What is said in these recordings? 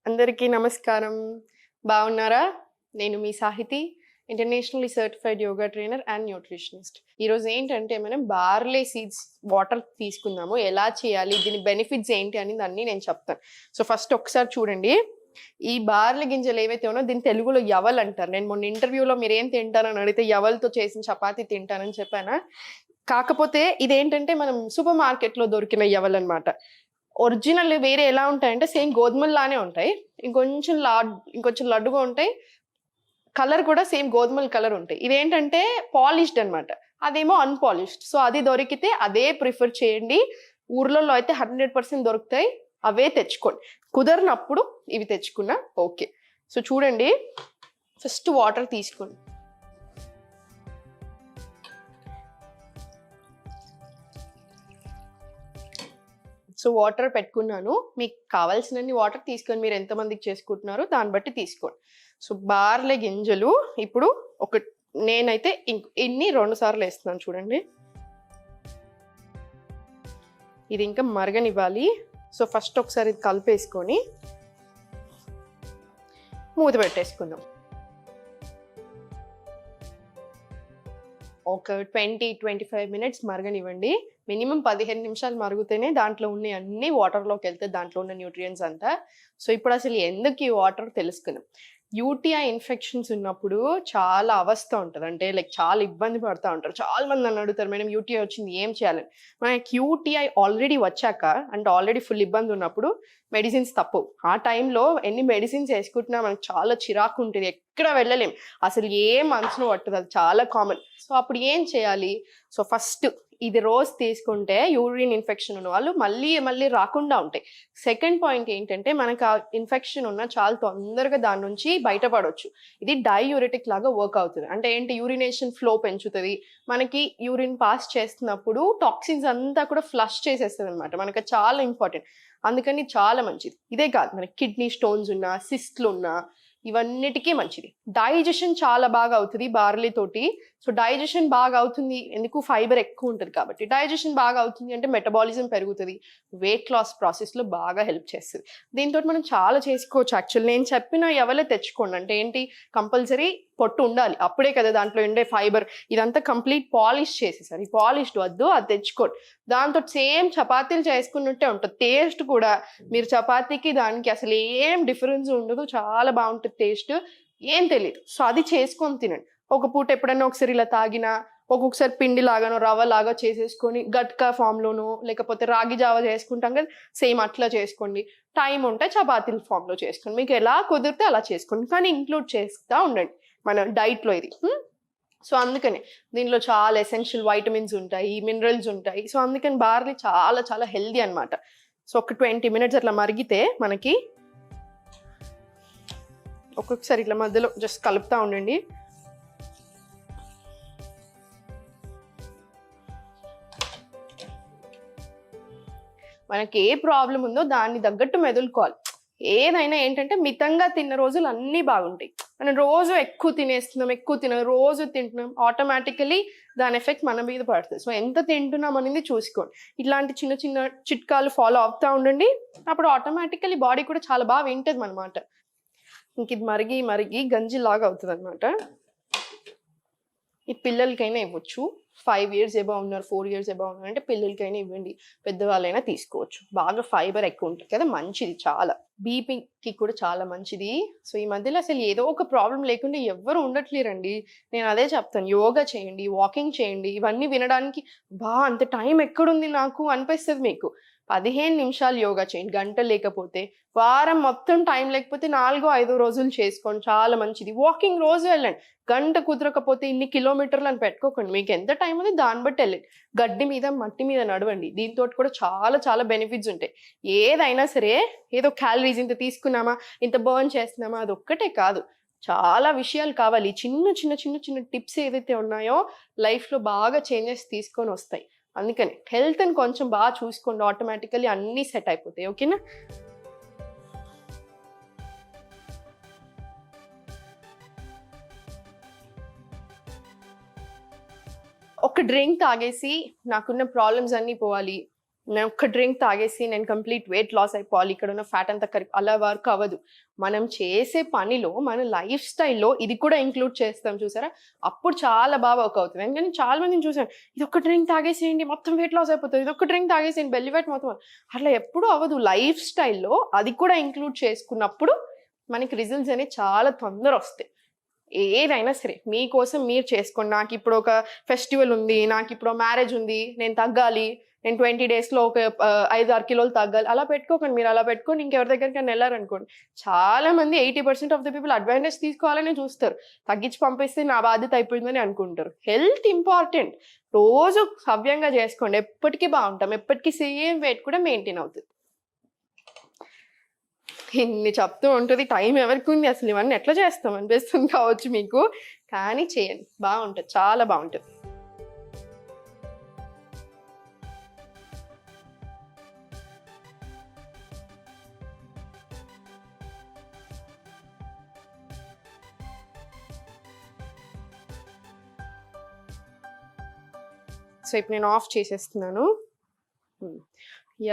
అందరికీ నమస్కారం. బాగున్నారా? నేను మీ Sahithi, internationally certified yoga trainer and nutritionist. ఈరోజు ఏంటంటే మనం బార్లీ సీడ్స్ వాటర్ తీసుకుందాము. ఎలా చేయాలి, దీని బెనిఫిట్స్ ఏంటి అని అన్నీ నేను చెప్తాను. సో ఫస్ట్ ఒకసారి చూడండి. ఈ బార్లీ గింజలు ఏవైతే ఉన్నాయో దీని తెలుగులో యవల్ అంటారు. నేను మొన్న ఇంటర్వ్యూలో మీరు ఏం తింటారని అడిగితే యవల్తో చేసిన చపాతీ తింటానని చెప్పానా. కాకపోతే ఇదేంటంటే మనం సూపర్ మార్కెట్లో దొరికిన యవల్ అనమాట. ఒరిజినల్ వేరే ఎలా ఉంటాయంటే సేమ్ గోధుమల్లానే ఉంటాయి. ఇంకొంచెం లడ్డుగా ఉంటాయి. కలర్ కూడా సేమ్ గోధుమల కలర్ ఉంటాయి. ఇదేంటంటే పాలిష్డ్ అనమాట, అదేమో అన్పాలిష్డ్. సో అది దొరికితే అదే ప్రిఫర్ చేయండి. ఊర్లలో అయితే 100% దొరుకుతాయి, అవే తెచ్చుకోండి. కుదరనప్పుడు ఇవి తెచ్చుకున్నా ఓకే. సో చూడండి, ఫస్ట్ వాటర్ తీసుకోండి. సో వాటర్ పెట్టుకున్నాను. మీకు కావాల్సినన్ని వాటర్ తీసుకొని మీరు ఎంతమందికి చేసుకుంటున్నారో దాన్ని బట్టి తీసుకోండి. సో బార్లీ గింజలు ఇప్పుడు నేనైతే ఇన్ని 2 సార్లు వేస్తున్నాను. చూడండి, ఇది ఇంకా మరగనివ్వాలి. సో ఫస్ట్ ఒకసారి ఇది కలిపేసుకొని మూత పెట్టేసుకుందాం. ఒక 20-25 మినిట్స్ మరగనివ్వండి. మినిమం 15 నిమిషాలు మరుగుతేనే దాంట్లో ఉన్న అన్ని వాటర్లోకి వెళ్తే దాంట్లో ఉన్న న్యూట్రియంట్స్ అంతా. సో ఇప్పుడు అసలు ఎందుకు ఈ వాటర్ తెలుసుకుందాం. యూటీఐ ఇన్ఫెక్షన్స్ ఉన్నప్పుడు చాలా అవస్థ ఉంటుంది, అంటే చాలా ఇబ్బంది పడుతూ ఉంటారు. చాలా మంది నన్ను అడుగుతారు, మేడం యూటీఐ వచ్చింది ఏం చేయాలని. మనకి యూటీఐ ఆల్రెడీ వచ్చాక అంటే ఆల్రెడీ ఫుల్ ఇబ్బంది ఉన్నప్పుడు మెడిసిన్స్ తప్పవు. ఆ టైంలో ఎన్ని మెడిసిన్స్ వేసుకుంటున్నా మనకు చాలా చిరాకు ఉంటుంది, ఎక్కడ వెళ్ళలేం, అసలు ఏం మనసును పట్టదు, అది చాలా కామన్. సో అప్పుడు ఏం చేయాలి? సో ఫస్ట్ ఇది రోజు తీసుకుంటే యూరిన్ ఇన్ఫెక్షన్ ఉన్న వాళ్ళు మళ్ళీ రాకుండా ఉంటాయి. సెకండ్ పాయింట్ ఏంటంటే మనకు ఆ ఇన్ఫెక్షన్ ఉన్న చాలా తొందరగా దాని నుంచి బయటపడవచ్చు. ఇది డైయూరిటిక్ లాగా వర్క్ అవుతుంది. అంటే ఏంటి, యూరినేషన్ ఫ్లో పెంచుతుంది. మనకి యూరిన్ పాస్ చేస్తున్నప్పుడు టాక్సిన్స్ అంతా కూడా ఫ్లష్ చేసేస్తుంది అనమాట. మనకు చాలా ఇంపార్టెంట్, అందుకని చాలా మంచిది. ఇదే కాదు, మనకి కిడ్నీ స్టోన్స్ ఉన్నా, సిస్ట్లు ఉన్నా, ఇవన్నిటికీ మంచిది. డైజెషన్ చాలా బాగా అవుతుంది బార్లీ తోటి. సో డైజెషన్ బాగా అవుతుంది ఎందుకు, ఫైబర్ ఎక్కువ ఉంటుంది కాబట్టి. డైజెషన్ బాగా అవుతుంది అంటే మెటబాలిజం పెరుగుతుంది, వెయిట్ లాస్ ప్రాసెస్లో బాగా హెల్ప్ చేస్తుంది. దీంతో మనం చాలా చేసుకోవచ్చు. యాక్చువల్లీ నేను చెప్పిన ఎవరే తెచ్చుకోండి. అంటే ఏంటి, కంపల్సరీ పొట్టు ఉండాలి, అప్పుడే కదా దాంట్లో ఉండే ఫైబర్. ఇదంతా కంప్లీట్ పాలిష్ చేసేసారు, ఈ పాలిష్డ్ వద్దు, అది తెచ్చుకోండి. దాంతో సేమ్ చపాతీలు చేసుకున్నట్టే ఉంటుంది టేస్ట్ కూడా. మీరు చపాతీకి దానికి అసలు ఏం డిఫరెన్స్ ఉండదు, చాలా బాగుంటుంది టేస్ట్, ఏం తెలియదు. సో అది చేసుకొని తినండి. ఒక పూట ఎప్పుడైనా ఒకసారి ఇలా తాగినా, ఒక్కొక్కసారి పిండి లాగానో రవ్వ లాగా చేసేసుకొని గట్కా ఫామ్లోనో, లేకపోతే రాగి జావ చేసుకుంటాం కదా, సేమ్ అట్లా చేసుకోండి. టైం ఉంటే చపాతీల ఫామ్లో చేసుకోండి, మీకు ఎలా కుదిరితే అలా చేసుకోండి, కానీ ఇంక్లూడ్ చేస్తూ ఉండండి మన డైట్లో ఇది. సో అందుకని దీనిలో చాలా ఎసెన్షియల్ వైటమిన్స్ ఉంటాయి, మినరల్స్ ఉంటాయి. సో అందుకని బార్లీ చాలా చాలా హెల్దీ అనమాట. సో ఒక 20 మినిట్స్ అట్లా మరిగితే మనకి ఒక్కొక్కసారి ఇట్లా మధ్యలో జస్ట్ కలుపుతూ ఉండండి. మనకి ఏ ప్రాబ్లం ఉందో దాన్ని తగ్గట్టు మెదులుకోవాలి. ఏదైనా ఏంటంటే మితంగా తిన్న రోజులు అన్నీ బాగుంటాయి. మనం రోజు ఎక్కువ తినేస్తున్నాం, రోజు తింటున్నాం, ఆటోమేటికలీ దాని ఎఫెక్ట్ మన మీద పడుతుంది. సో ఎంత తింటున్నాం అనేది చూసుకోండి. ఇట్లాంటి చిన్న చిన్న చిట్కాలు ఫాలో అవుతూ ఉండండి, అప్పుడు ఆటోమేటికలీ బాడీ కూడా చాలా బాగా వింటుంది అనమాట. ఇంక ఇది మరిగి గంజిలాగా అవుతుంది అనమాట. ఈ పిల్లలకైనా ఇవ్వచ్చు. 5 years ఎబవ్ ఉన్నారు, 4 years ఎబవ్ ఉన్నారు అంటే పిల్లలకైనా ఇవ్వండి, పెద్దవాళ్ళైనా తీసుకోవచ్చు. బాగా ఫైబర్ ఎక్కువ ఉంటుంది కదా, మంచిది చాలా. బీపీకి కూడా చాలా మంచిది. సో ఈ మధ్యలో అసలు ఏదో ఒక ప్రాబ్లం లేకుండా ఎవ్వరు ఉండట్లేరండి. నేను అదే చెప్తాను, యోగా చేయండి, వాకింగ్ చేయండి. ఇవన్నీ వినడానికి అంత టైం ఎక్కడుంది నాకు అనిపిస్తుంది మీకు. 15 నిమిషాలు యోగా చేయండి, గంట లేకపోతే. వారం మొత్తం టైం లేకపోతే 4-5 రోజులు చేసుకోండి, చాలా మంచిది. వాకింగ్ రోజు వెళ్ళండి, గంట కుదరకపోతే ఇన్ని కిలోమీటర్లు అని పెట్టుకోకండి, మీకు ఎంత టైం ఉంది దాన్ని బట్టి వెళ్ళండి. గడ్డి మీద, మట్టి మీద నడవండి, దీంతో కూడా చాలా చాలా బెనిఫిట్స్ ఉంటాయి. ఏదైనా సరే ఏదో క్యాలరీస్ ఇంత తీసుకున్నామా, ఇంత బర్న్ చేస్తున్నామా, అది ఒక్కటే కాదు, చాలా విషయాలు కావాలి. చిన్న చిన్న చిన్న చిన్న టిప్స్ ఏదైతే ఉన్నాయో లైఫ్లో బాగా చేంజెస్ తీసుకొని వస్తాయి. అందుకని హెల్త్ని కొంచెం బాగా చూసుకోండి, ఆటోమేటికలీ అన్నీ సెట్ అయిపోతాయి. ఓకేనా? ఒక డ్రింక్ తాగేసి నాకున్న ప్రాబ్లమ్స్ అన్నీ పోవాలి, నేను ఒక్క డ్రింక్ తాగేసి నేను కంప్లీట్ వెయిట్ లాస్ అయిపోవాలి, ఇక్కడ ఉన్న ఫ్యాట్ అంతా అలా వర్క్ అవ్వదు. మనం చేసే పనిలో మన లైఫ్ స్టైల్లో ఇది కూడా ఇంక్లూడ్ చేస్తాం చూసారా, అప్పుడు చాలా బాగా వర్క్ అవుతుంది. ఎందుకంటే చాలా మందిని చూసాను, ఇది ఒక్క డ్రింక్ తాగేసేయండి మొత్తం వెయిట్ లాస్ అయిపోతుంది, ఇది ఒక్క డ్రింక్ తాగేసేయండి బెల్లి వెయిట్ మొత్తం, అట్లా ఎప్పుడూ అవ్వదు. లైఫ్ స్టైల్లో అది కూడా ఇంక్లూడ్ చేసుకున్నప్పుడు మనకి రిజల్ట్స్ అనేవి చాలా తొందర వస్తాయి. ఏదైనా సరే మీకోసం మీరు చేసుకోండి. నాకు ఇప్పుడు ఒక ఫెస్టివల్ ఉంది, నాకు ఇప్పుడు మ్యారేజ్ ఉంది, నేను తగ్గాలి, నేను 20 డేస్లో ఒక 5-6 కిలోలు తగ్గాలి, అలా పెట్టుకోకండి. మీరు అలా పెట్టుకొని ఇంకెవరి దగ్గరికి వెళ్ళారనుకోండి, చాలా మంది 80% ఆఫ్ ద పీపుల్ అడ్వాంటేజ్ తీసుకోవాలనే చూస్తారు. తగ్గించి పంపిస్తే నా బాధ్యత అయిపోయిందని అనుకుంటారు. Health important. రోజు సవ్యంగా చేసుకోండి, ఎప్పటికీ బాగుంటాం, ఎప్పటికీ సేమ్ వెయిట్ కూడా మెయింటైన్ అవుతుంది. ఇన్ని చెప్తూ ఉంటుంది, టైం ఎవరికి ఉంది అసలు, ఇవన్నీ ఎట్లా చేస్తాం అనిపిస్తుంది కావచ్చు మీకు, కానీ చేయండి, బాగుంటుంది, చాలా బాగుంటుంది. సో ఇప్పుడు నేను ఆఫ్ చేసేస్తున్నాను.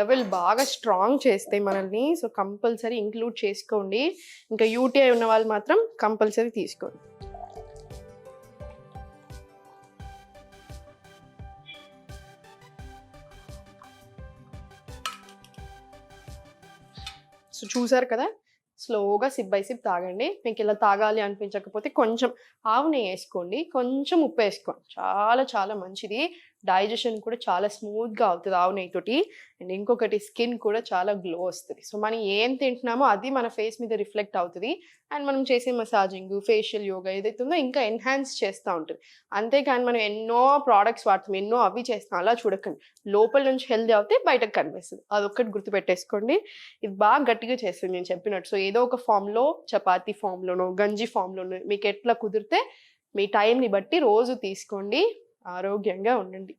ఎవరు బాగా స్ట్రాంగ్ చేస్తాయి మనల్ని, సో కంపల్సరీ ఇంక్లూడ్ చేసుకోండి. ఇంకా యూటీఐ ఉన్న వాళ్ళు మాత్రం కంపల్సరీ తీసుకోండి. సో చూసారు కదా, స్లోగా సిప్ బై సిప్ తాగండి. మీకు ఇలా తాగాలి అనిపించకపోతే కొంచెం ఆవు నెయ్యి వేసుకోండి, కొంచెం ఉప్పు వేసుకోండి, చాలా చాలా మంచిది. డైజెషన్ కూడా చాలా స్మూత్గా అవుతుంది ఆవు నెయ్యితోటి. అండ్ ఇంకొకటి, స్కిన్ కూడా చాలా గ్లో వస్తుంది. సో మనం ఏం తింటున్నామో అది మన ఫేస్ మీద రిఫ్లెక్ట్ అవుతుంది. అండ్ మనం చేసే మసాజింగ్, ఫేషియల్ యోగా ఏదైతే ఉందో ఇంకా ఎన్హాన్స్ చేస్తూ ఉంటుంది. అంతేకాని మనం ఎన్నో ప్రోడక్ట్స్ వాడతాం, ఎన్నో అవి చేస్తాం, అలా చూడకండి. లోపల నుంచి హెల్దీ అవుతే బయటకు కనిపిస్తుంది, అదొక్కటి గుర్తుపెట్టేసుకోండి. ఇది బాగా గట్టిగా చేస్తుంది నేను చెప్పినట్టు. సో ఏదో ఒక ఫామ్లో, చపాతీ ఫామ్లోనో గంజి ఫామ్లోనో మీకు ఎట్లా కుదిరితే మీ టైంని బట్టి రోజు తీసుకోండి, ఆరోగ్యంగా ఉండండి.